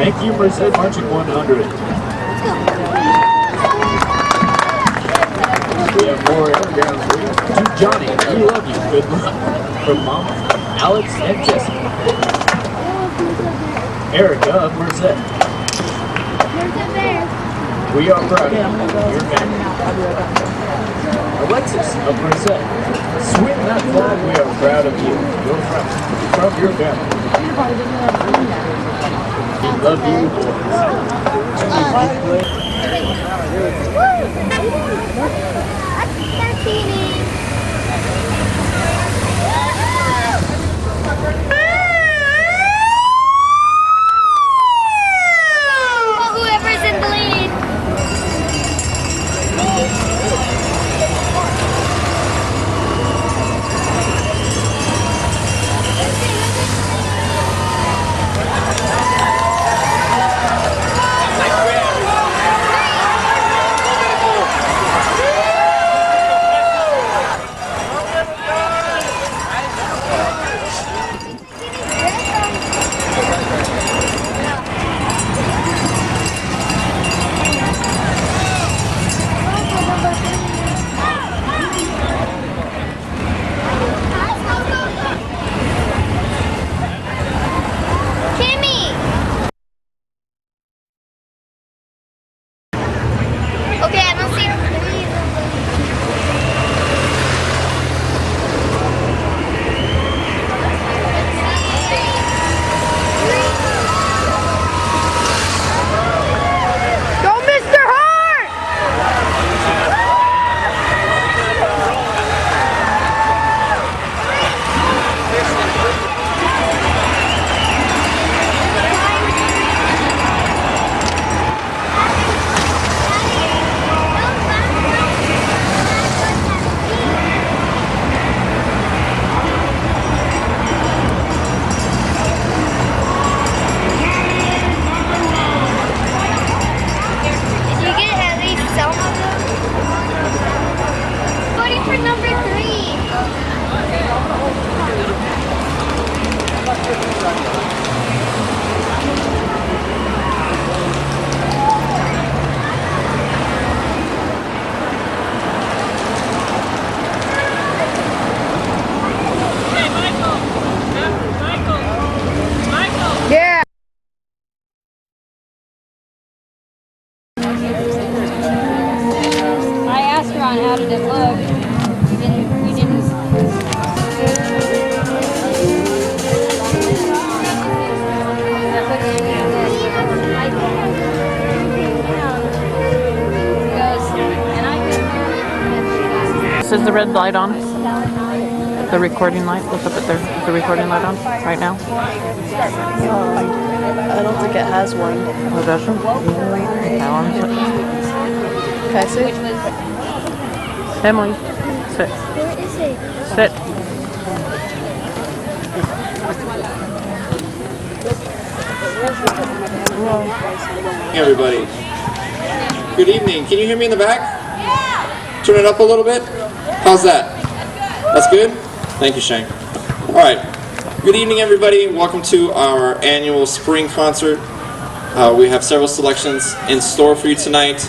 Thank you, Merced Marching 100. We have more airgrounds for you. To Johnny, we love you. Good luck. From Mom, Alex, and Jessica. Erica of Merced. We are proud of you, your family. Alexis of Merced. Swing that flag, we are proud of you, your friends, from your family. We love you, Whoever's in the lead. how did it look? You didn't. Is the red light on? The recording light? Look up at there. Is the recording light on right now? I don't think it has one. Oh, it doesn't? How on is it? Can I see? Emily, sit. Where is it? Sit. Hey everybody. Good evening. Can you hear me in the back? Yeah. Turn it up a little bit. How's that? That's good? Thank you, Shane. All right. Good evening, everybody. Welcome to our annual spring concert. We have several selections in store for you tonight.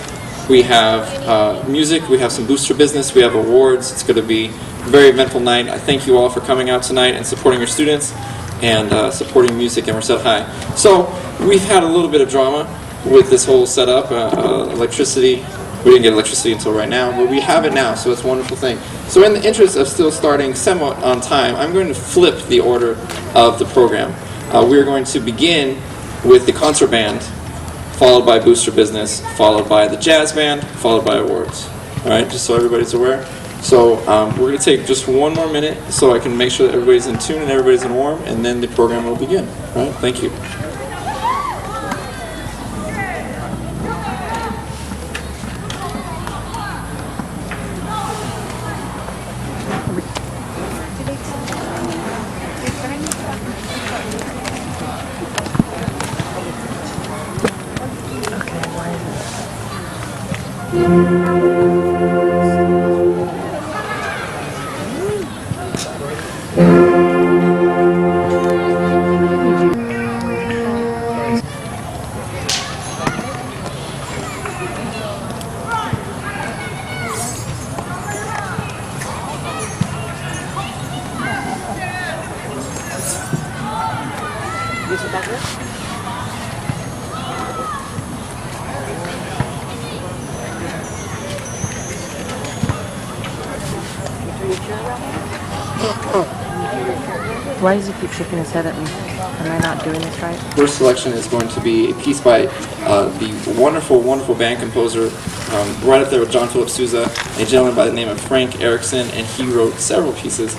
We have music. We have some booster business. We have awards. It's going to be a very eventful night. I thank you all for coming out tonight and supporting your students and supporting music at Merced High. So we've had a little bit of drama with this whole setup. Electricity. We didn't get electricity until right now, but we have it now, so it's a wonderful thing. So in the interest of still starting somewhat on time, I'm going to flip the order of the program. We're going to begin with the concert band, followed by booster business, followed by the jazz band, followed by awards. All right, just so everybody's aware. So we're going to take just one more minute so I can make sure that everybody's in tune and everybody's in warm, and then the program will begin. All right, thank you. Why does he keep shaking his head at me? Am I not doing this right? First selection is going to be a piece by the wonderful, wonderful band composer, right up there with John Philip Sousa, a gentleman by the name of Frank Erickson, and he wrote several pieces.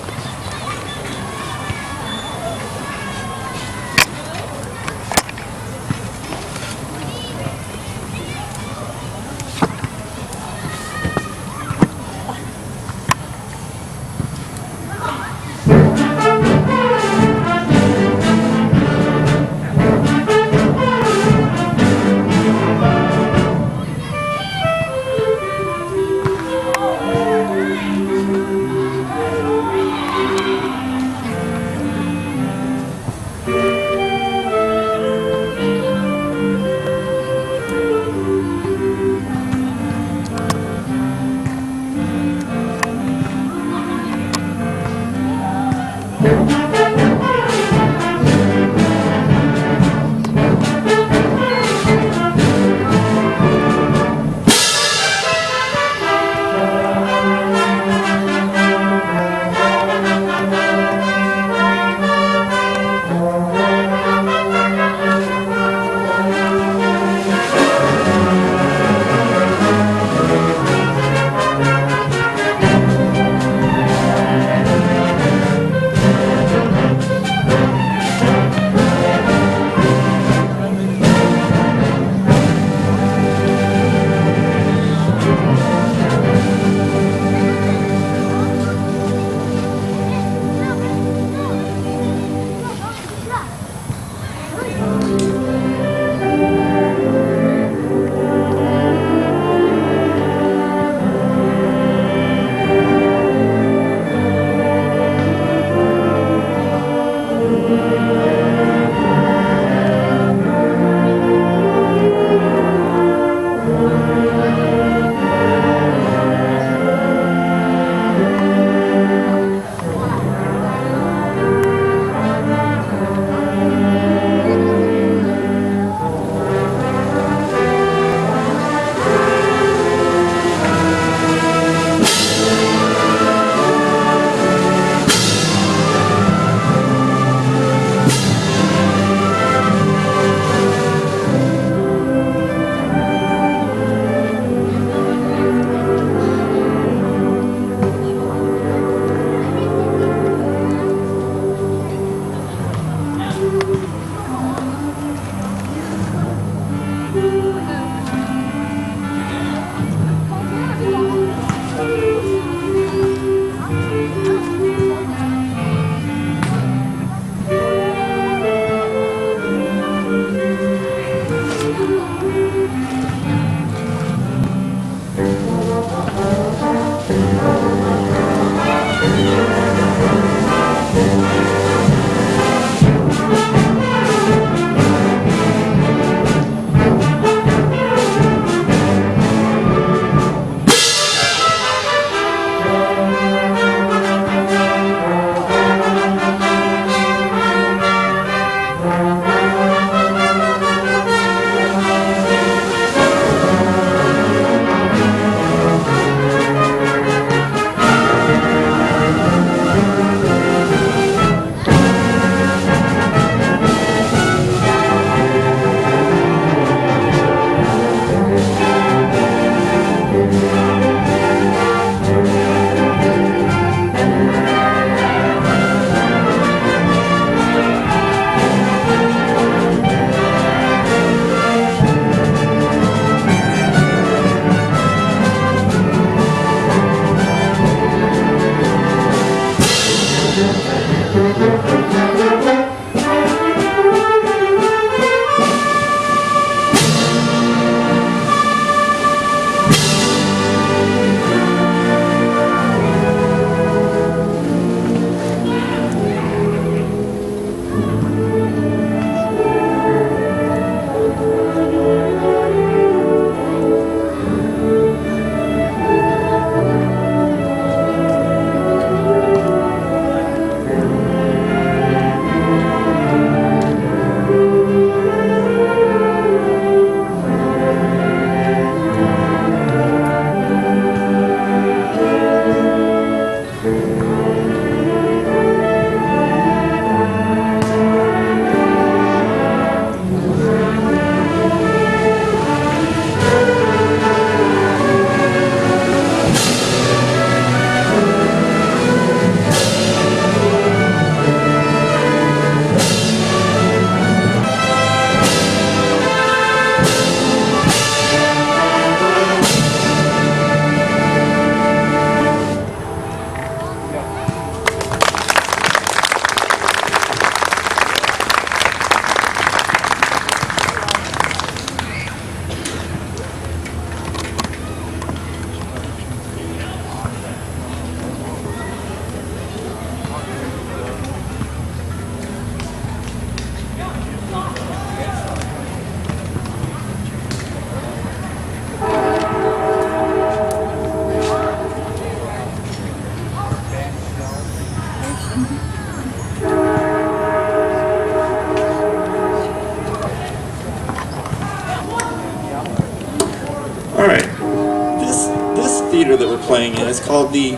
theater that we're playing in is called the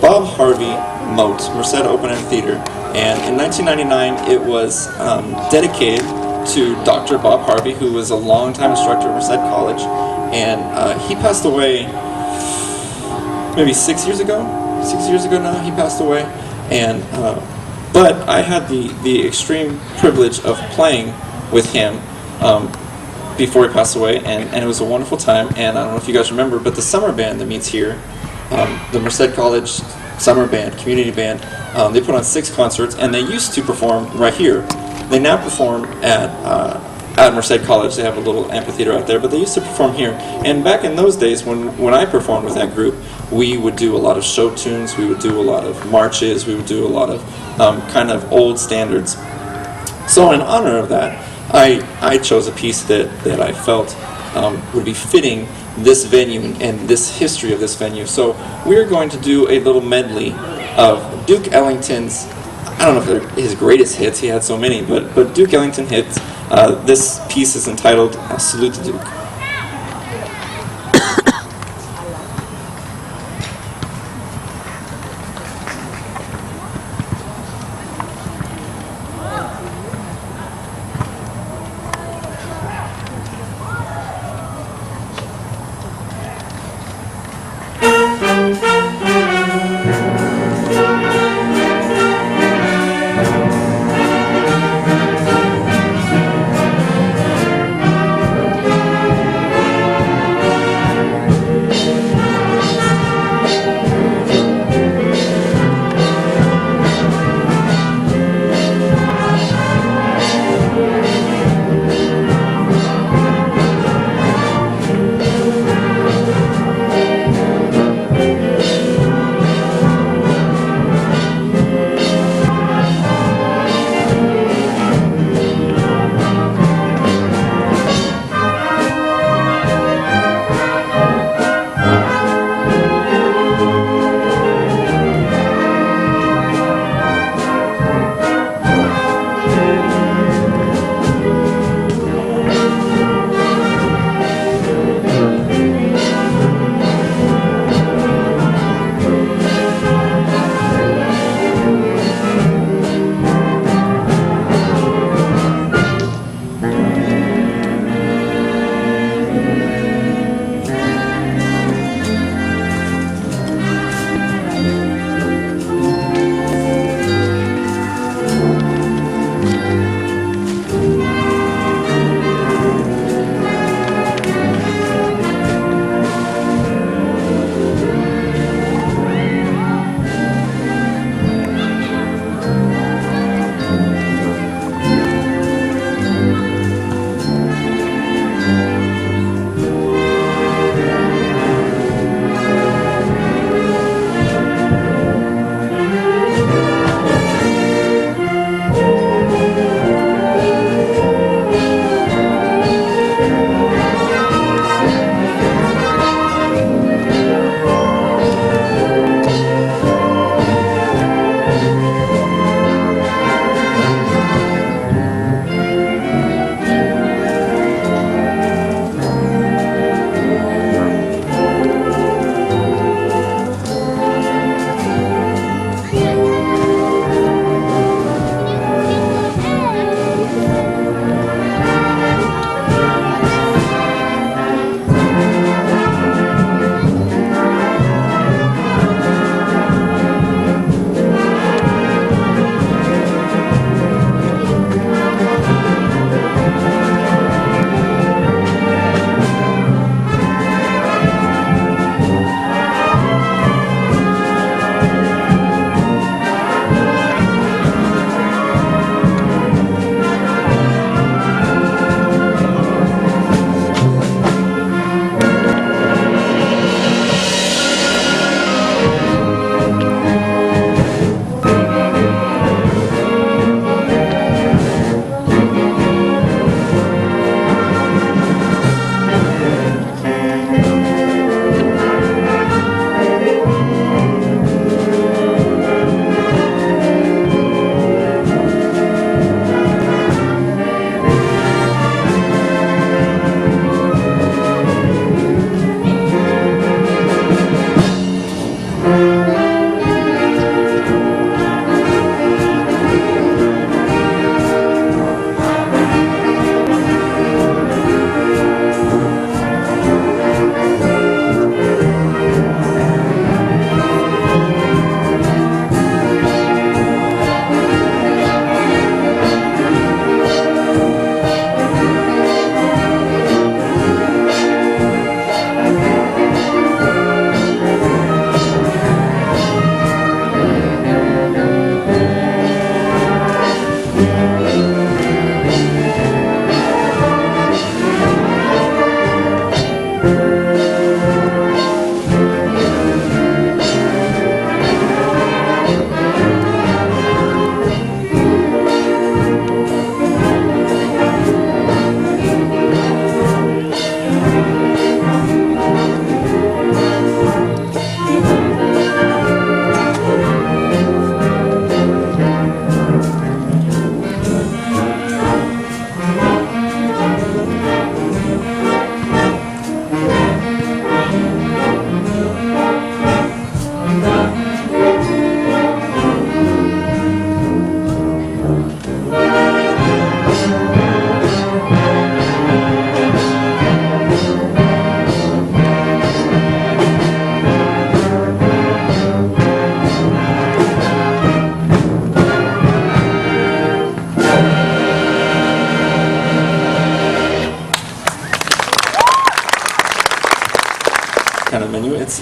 Bob Harvey Moat, Merced Open Amphitheater. And in 1999, it was dedicated to Dr. Bob Harvey, who was a longtime instructor at Merced College. And he passed away maybe 6 years ago. 6 years ago now, he passed away. And but I had the extreme privilege of playing with him before he passed away, and it was a wonderful time. And I don't know if you guys remember, but the summer band that meets here, the Merced College summer band, community band, they put on 6 concerts, and they used to perform right here. They now perform at Merced College. They have a little amphitheater out there, but they used to perform here. And back in those days, when I performed with that group, we would do a lot of show tunes, we would do a lot of marches, we would do a lot of kind of old standards. So in honor of that, I chose a piece that I felt would be fitting this venue and this history of this venue. So we're going to do a little medley of Duke Ellington's, I don't know if they're his greatest hits, he had so many, but Duke Ellington hits. This piece is entitled Salute to Duke.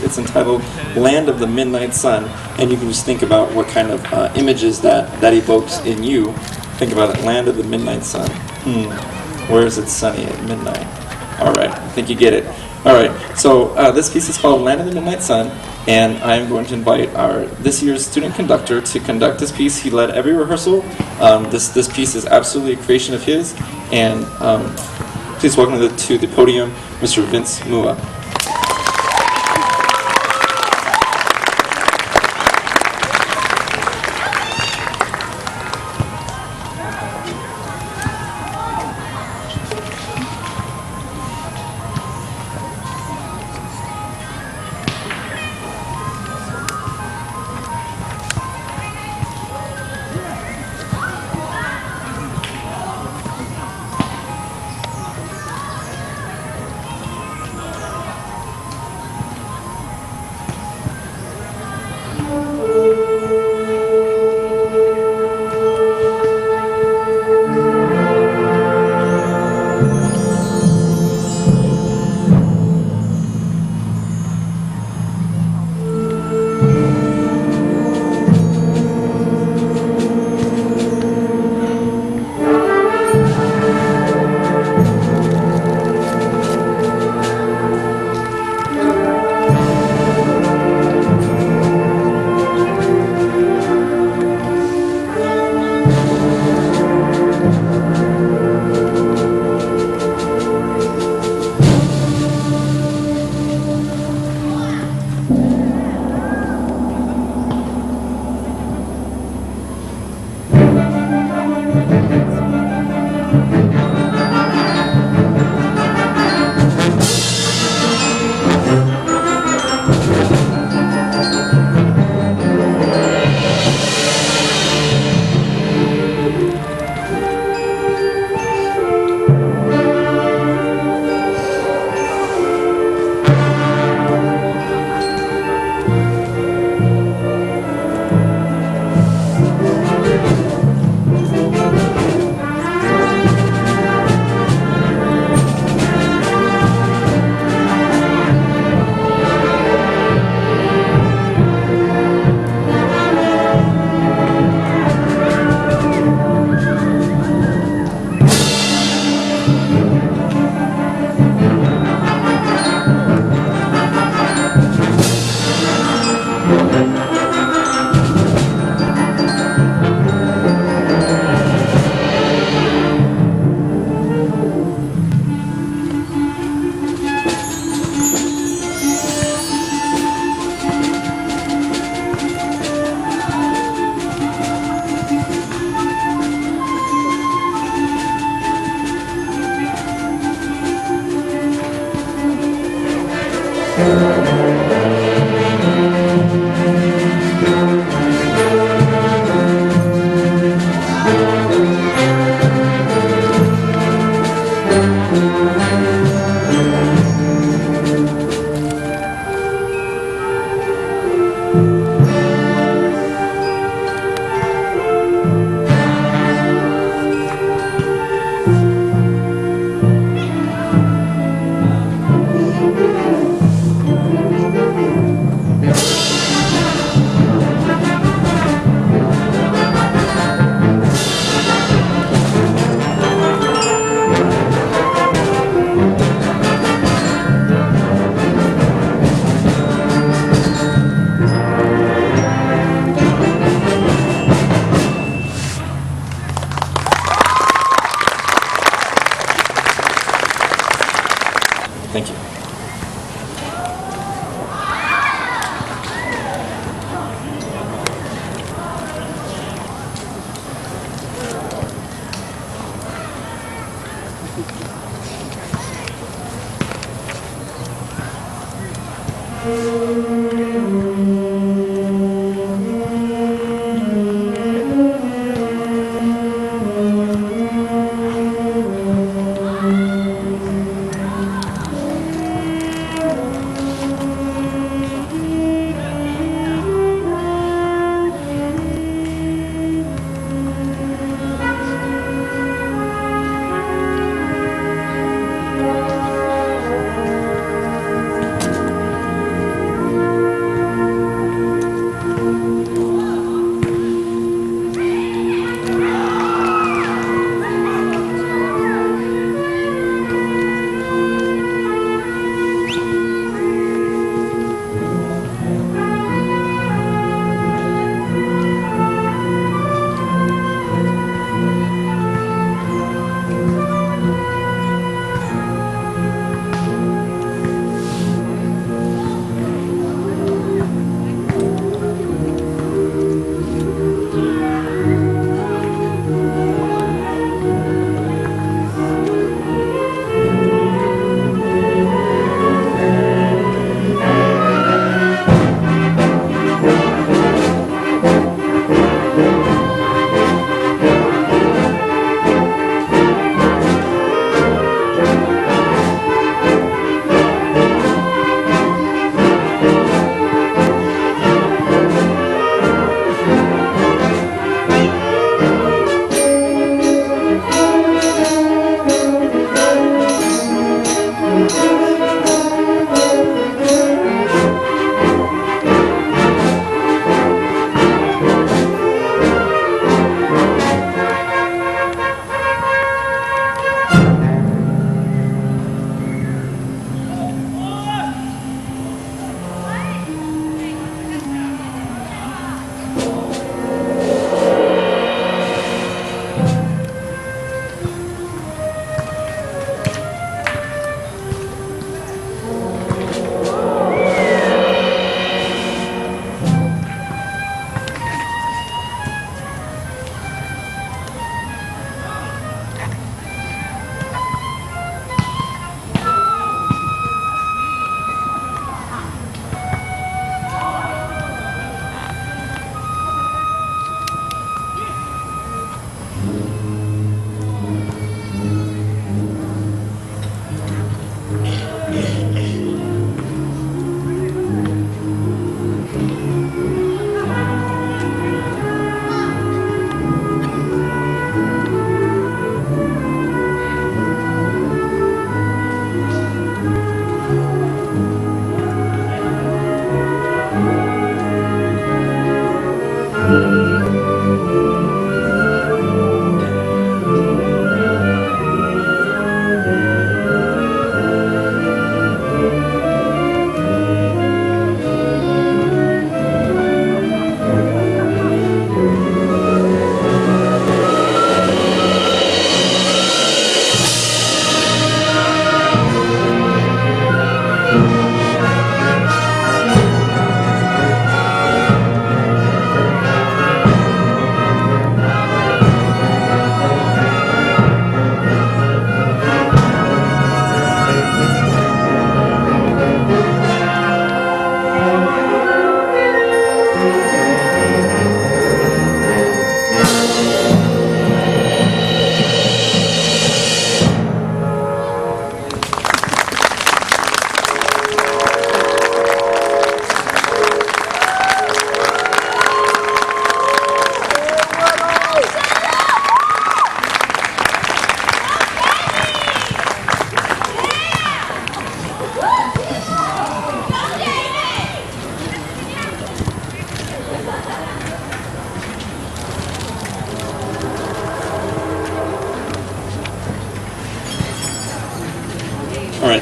It's entitled Land of the Midnight Sun, and you can just think about what kind of images that evokes in you. Think about it, Land of the Midnight Sun. Where is it sunny at midnight? All right, I think you get it. All right, so this piece is called Land of the Midnight Sun, and I'm going to invite this year's student conductor to conduct this piece. He led every rehearsal. This piece is absolutely a creation of his, and please welcome to the podium Mr. Vince Mua.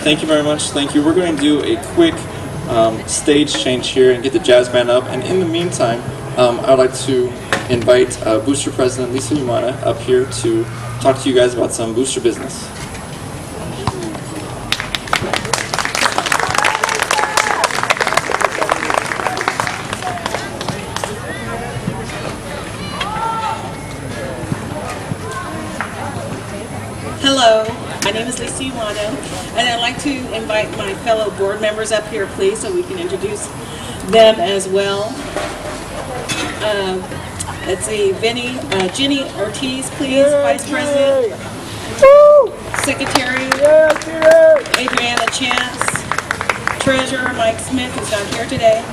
thank you very much. Thank you. We're going to do a quick stage change here and get the jazz band up. And in the meantime, I'd like to invite Booster President Lisa Umana up here to talk to you guys about some booster business. Hello, my name is Lisa Iwano, and I'd like to invite my fellow board members up here, please, so we can introduce them as well. Let's see, Jenny Ortiz, please, Vice President. Secretary, Adriana Chance. Treasurer, Mike Smith, who's not here today.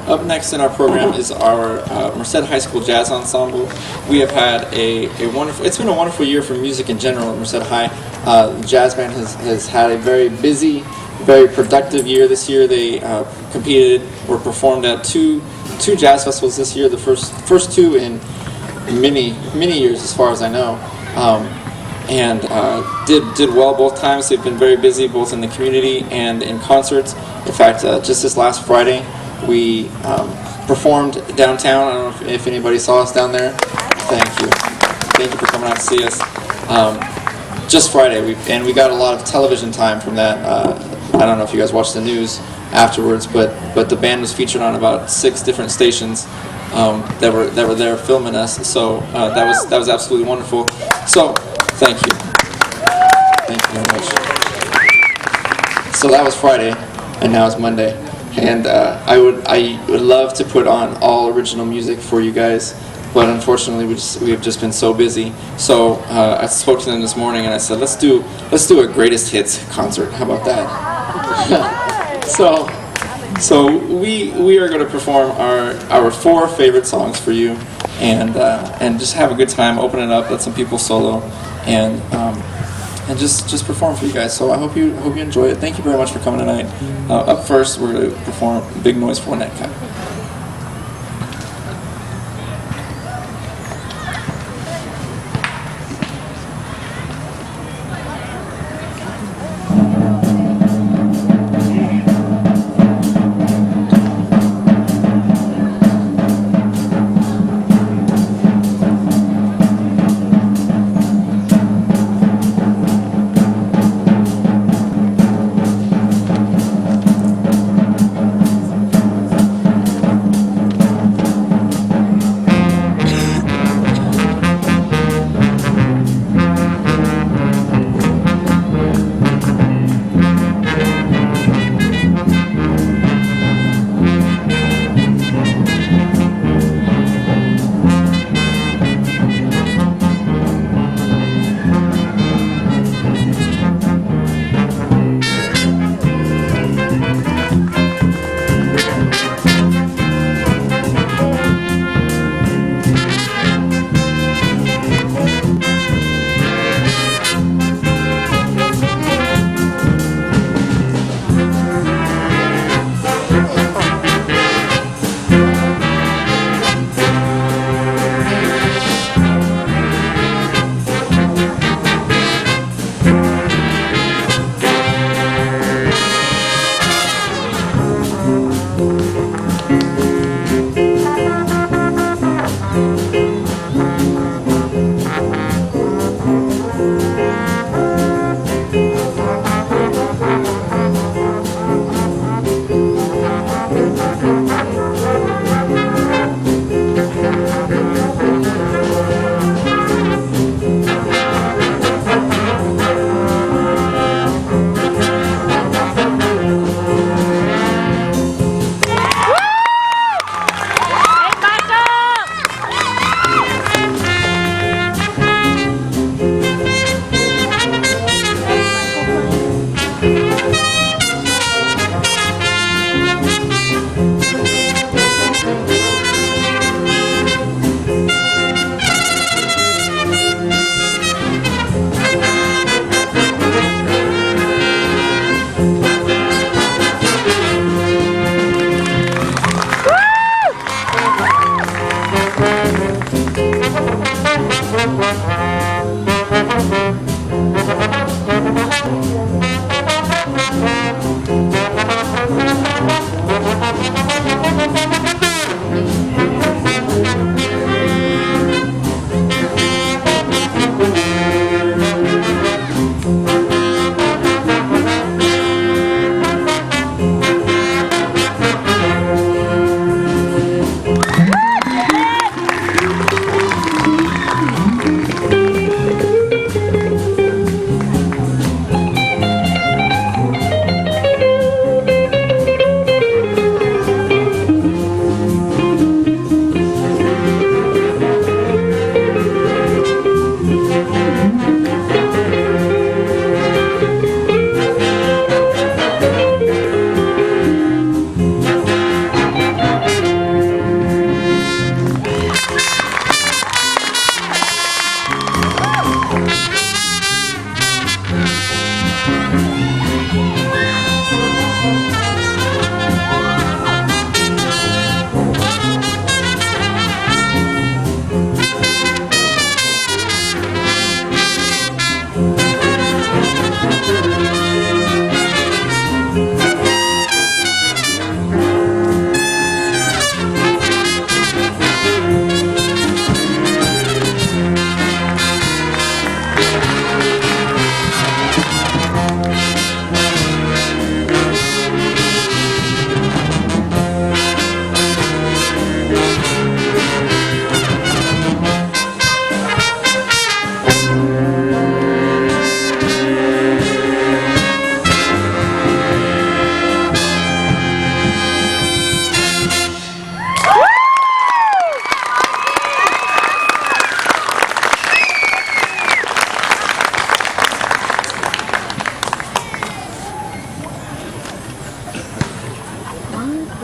Up next in our program is our Merced High School Jazz Ensemble. We have had a wonderful, it's been a wonderful year for music in general at Merced High. The jazz band has had a very busy, very productive year this year. They competed or performed at two jazz festivals this year, the first two in many years as far as I know. And did well both times. They've been very busy both in the community and in concerts. In fact, just this last Friday, we performed downtown. I don't know if anybody saw us down there. Thank you. Thank you for coming out to see us. Just Friday, we got a lot of television time from that. I don't know if you guys watched the news afterwards, but the band was featured on about 6 different stations that were there filming us. So that was absolutely wonderful. So thank you. Thank you very much. So that was Friday, and now it's Monday. And I would love to put on all original music for you guys, but unfortunately we have just been so busy. So I spoke to them this morning and I said, let's do a greatest hits concert. How about that? so we are going to perform our 4 favorite songs for you, and just have a good time, open it up, let some people solo, and just perform for you guys. So I hope you enjoy it. Thank you very much for coming tonight. Up first, we're going to perform Big Noise for Net Cut.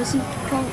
Was he called?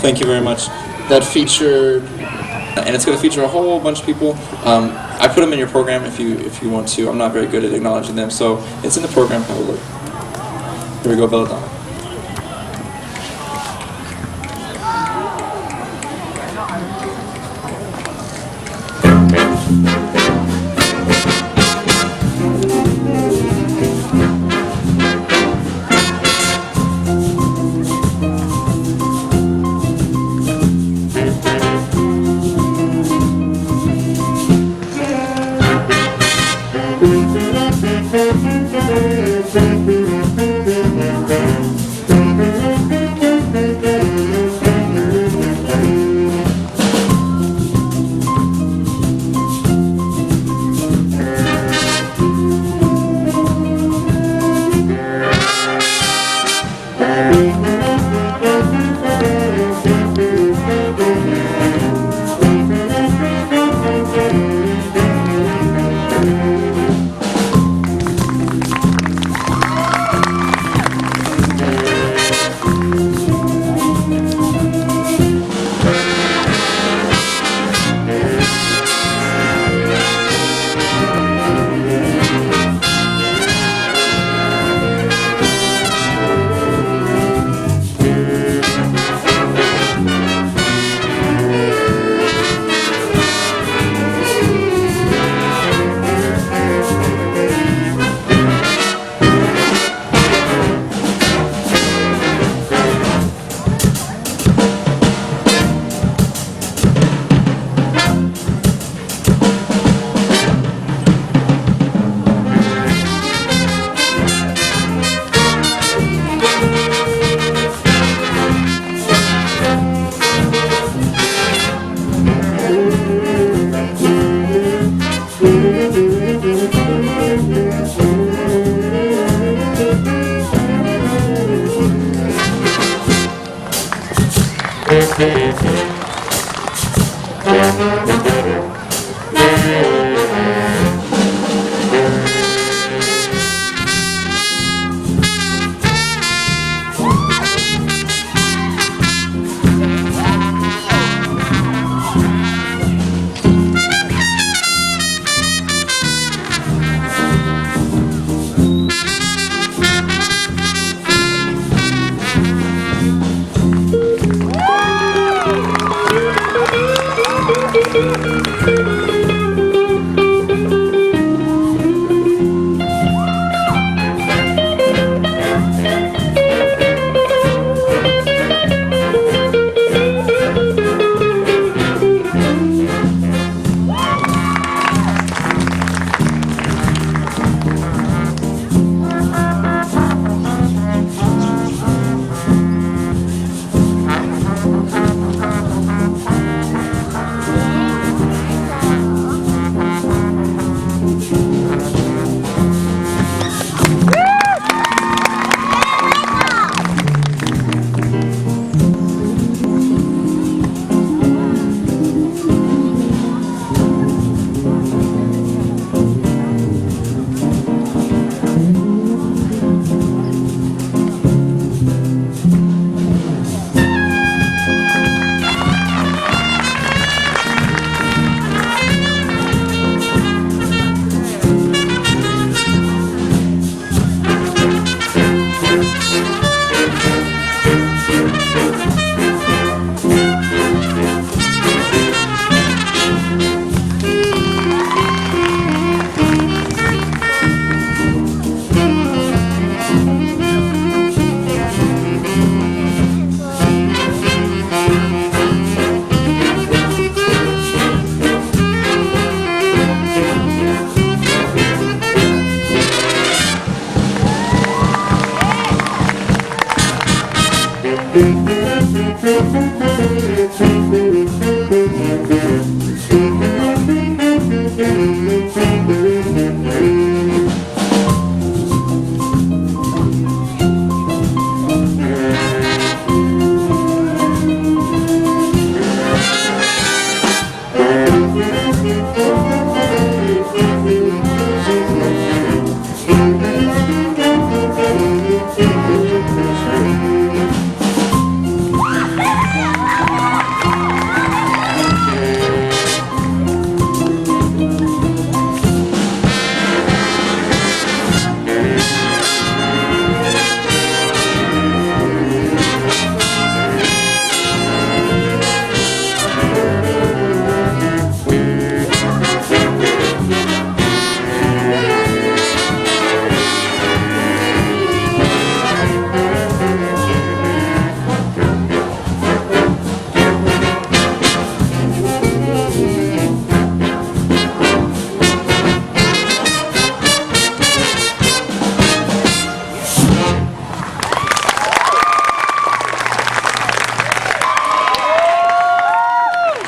Thank you very much. That featured, and it's going to feature a whole bunch of people. I put them in your program if you want to. I'm not very good at acknowledging them, so it's in the program. Have a look. Here we go, Belladonna.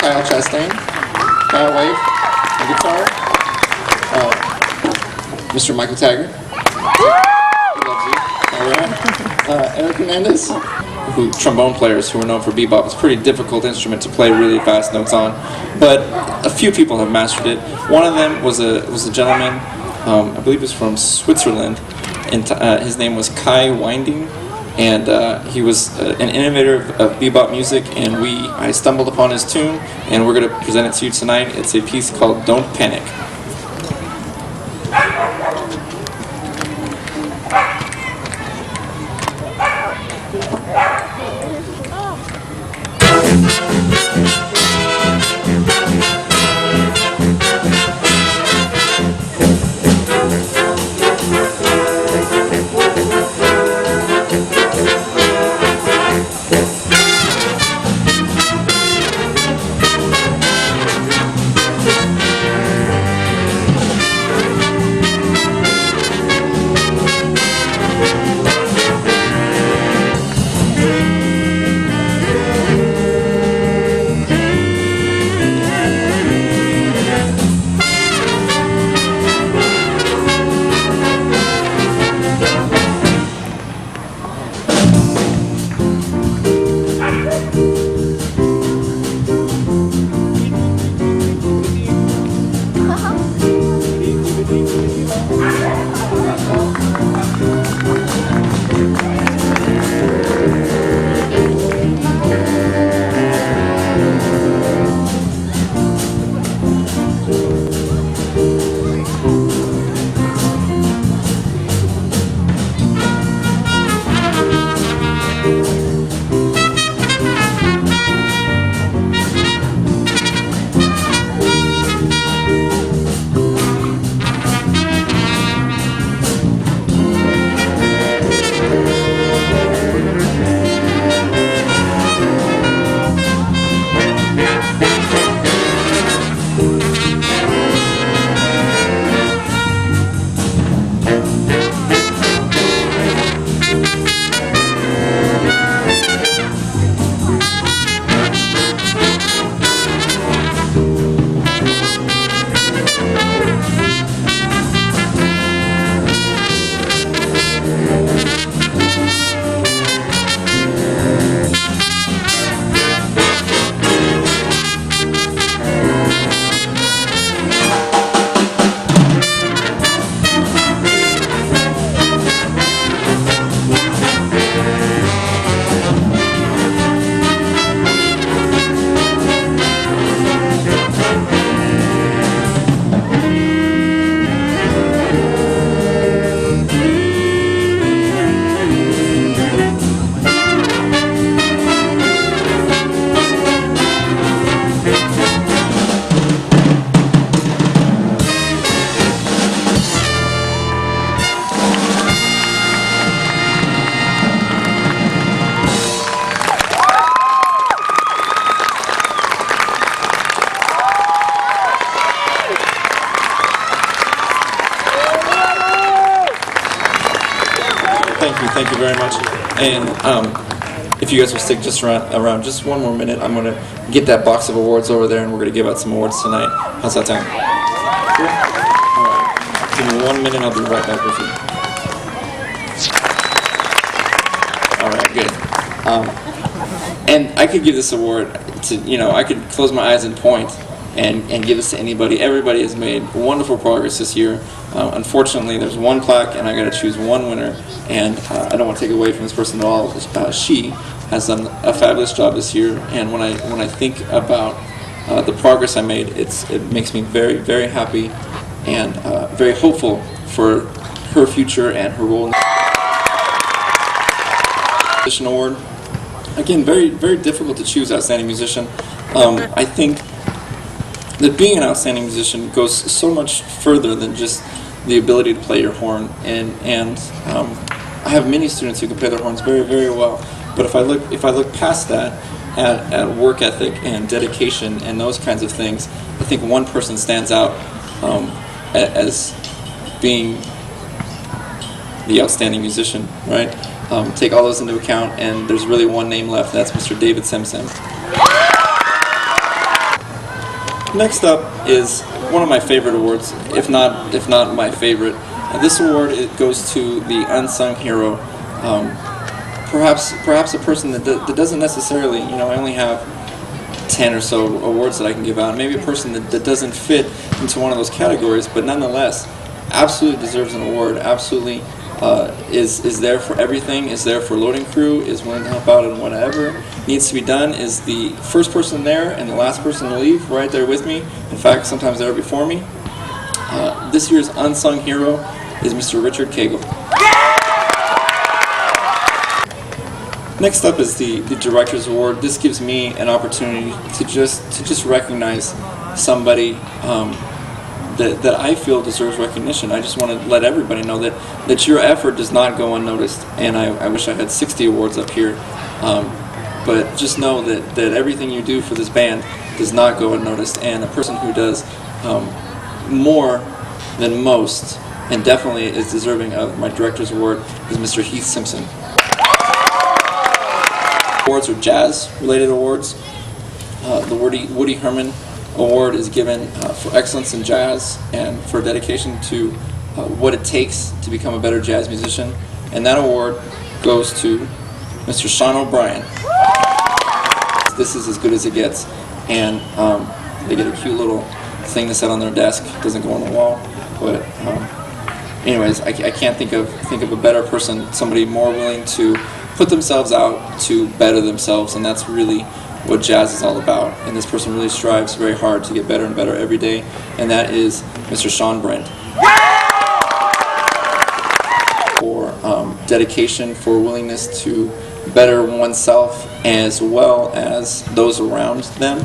Kyle Chastain. Kyle Wave, the guitar. Mr. Michael Taggart. He loves you. All right. Eric Hernandez, who trombone players who are known for bebop. It's a pretty difficult instrument to play really fast notes on, but a few people have mastered it. One of them was a gentleman, I believe he was from Switzerland, and his name was Kai Winding. And he was an innovator of bebop music, and I stumbled upon his tune, and we're going to present it to you tonight. It's a piece called Don't Panic. Thank you very much. And if you guys will stick just around just one more minute, I'm going to get that box of awards over there, and we're going to give out some awards tonight. How's that sound? Cool? All right. Give me 1 minute, I'll be right back with you. All right, good. And I could give this award to, I could close my eyes and point and give this to anybody. Everybody has made wonderful progress this year. Unfortunately, there's one plaque, and I got to choose one winner. And I don't want to take away from this person at all. She has done a fabulous job this year. And when I think about the progress I made, it makes me very, very happy and very hopeful for her future and her role in the musician award. Again, very, very difficult to choose outstanding musician. I think that being an outstanding musician goes so much further than just the ability to play your horn. And I have many students who can play their horns very, very well. But if I look past that at work ethic and dedication and those kinds of things, I think one person stands out as being the outstanding musician, right? Take all those into account, and there's really one name left. That's Mr. David Simpson. Next up is one of my favorite awards, if not my favorite. This award, it goes to the unsung hero. Perhaps a person that doesn't necessarily, I only have 10 or so awards that I can give out. Maybe a person that doesn't fit into one of those categories, but nonetheless, absolutely deserves an award. Absolutely is there for everything. Is there for loading crew. Is willing to help out in whatever needs to be done. Is the first person there and the last person to leave right there with me. In fact, sometimes they're before me. This year's unsung hero is Mr. Richard Cagle. Next up is the Director's Award. This gives me an opportunity to just recognize somebody that I feel deserves recognition. I just want to let everybody know that your effort does not go unnoticed. And I wish I had 60 awards up here. But just know that everything you do for this band does not go unnoticed. And a person who does more than most, and definitely is deserving of my Director's Award, is Mr. Heath Simpson. Awards are jazz-related awards. The Woody Herman Award is given for excellence in jazz and for dedication to what it takes to become a better jazz musician. And that award goes to Mr. Sean O'Brien. This is as good as it gets. And they get a cute little thing to set on their desk. It doesn't go on the wall. But anyways, I can't think of a better person, somebody more willing to put themselves out to better themselves, and that's really what jazz is all about. And this person really strives very hard to get better and better every day, and that is Mr. Sean Brent. For dedication, for willingness to better oneself as well as those around them.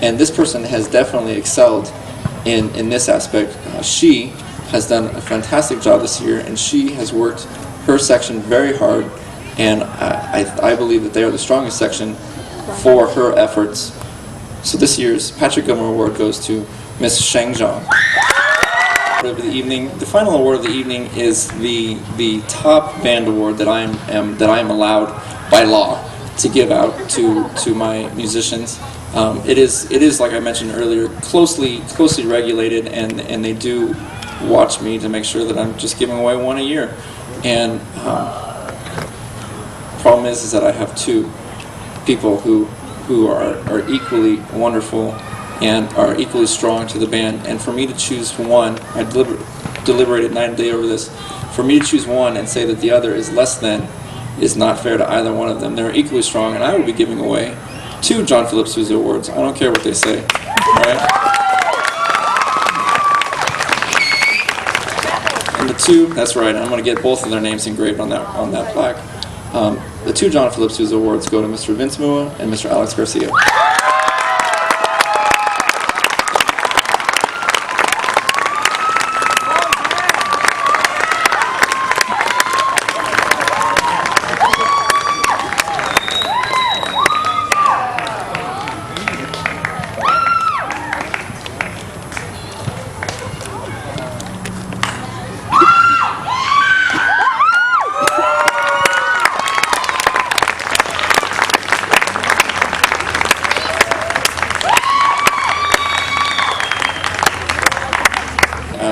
And this person has definitely excelled in this aspect. She has done a fantastic job this year, and she has worked her section very hard. And I believe that they are the strongest section for her efforts. So this year's Patrick Gilmore Award goes to Miss Sheng Zhang. The final award of the evening is the top band award that I am allowed by law to give out to my musicians. It is like I mentioned earlier, closely regulated, and they do watch me to make sure that I'm just giving away one a year. And problem is that I have two people who are equally wonderful and are equally strong to the band. And for me to choose one, I deliberated night and day over this. For me to choose one and say that the other is less than is not fair to either one of them. They're equally strong, and I will be giving away 2 John Philip Sousa awards. I don't care what they say. All right? And the 2, that's right, I'm going to get both of their names engraved on that plaque. The 2 John Philip Sousa awards go to Mr. Vince Mua and Mr. Alex Garcia.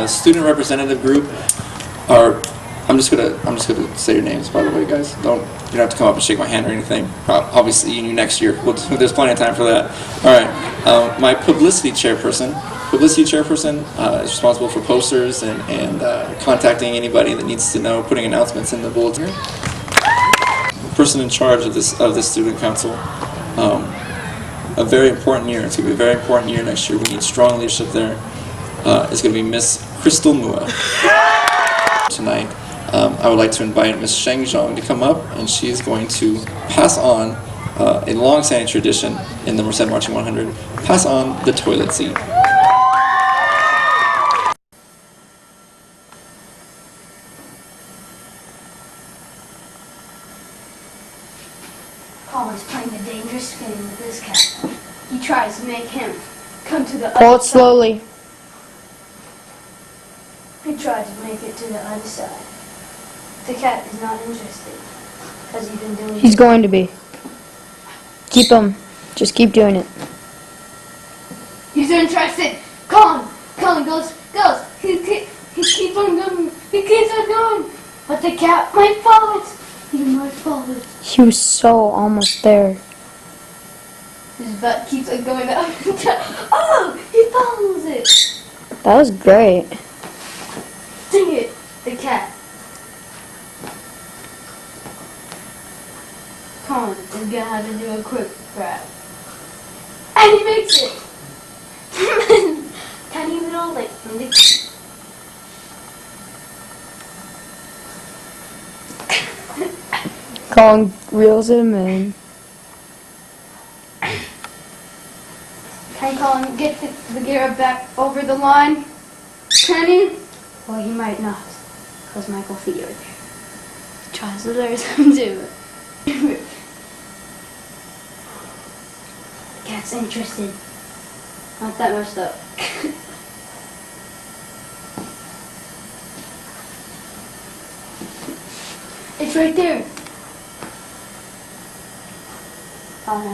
student representative group are. I'm just gonna say your names, by the way, guys. You don't have to come up and shake my hand or anything. Obviously, you next year. There's plenty of time for that. All right. My publicity chairperson. Publicity chairperson is responsible for posters and contacting anybody that needs to know, putting announcements in the bulletin. The person in charge of this student council. A very important year. It's going to be a very important year next year. We need strong leadership there. It's going to be Miss Crystal Mua. Tonight, I would like to invite Miss Sheng Zhang to come up, and she is going to pass on a long-standing tradition in the Merced Marching 100, pass on the toilet seat. Colin's playing a dangerous game with this cat. He tries to make him come to the Pull other it slowly. side. He tries to make it to the other side. The cat is not interested because he's been doing He's going to be. Keep him. Just keep doing it. He's interested. Colin goes. He keeps on going. He keeps on going. But the cat might follow it. He might follow it. He was so almost there. His butt keeps on going up. Oh, he follows it. That was great. Dang it, the cat. Colin is gonna have to do a quick grab. And he makes it. Tiny little like Colin reels him in. Can Colin get the Bagera back over the line? Turning? Well, he might not, because Michael feet are there. Tries to let him do it. Cat's interested. Not that much though. It's right there. Oh, no.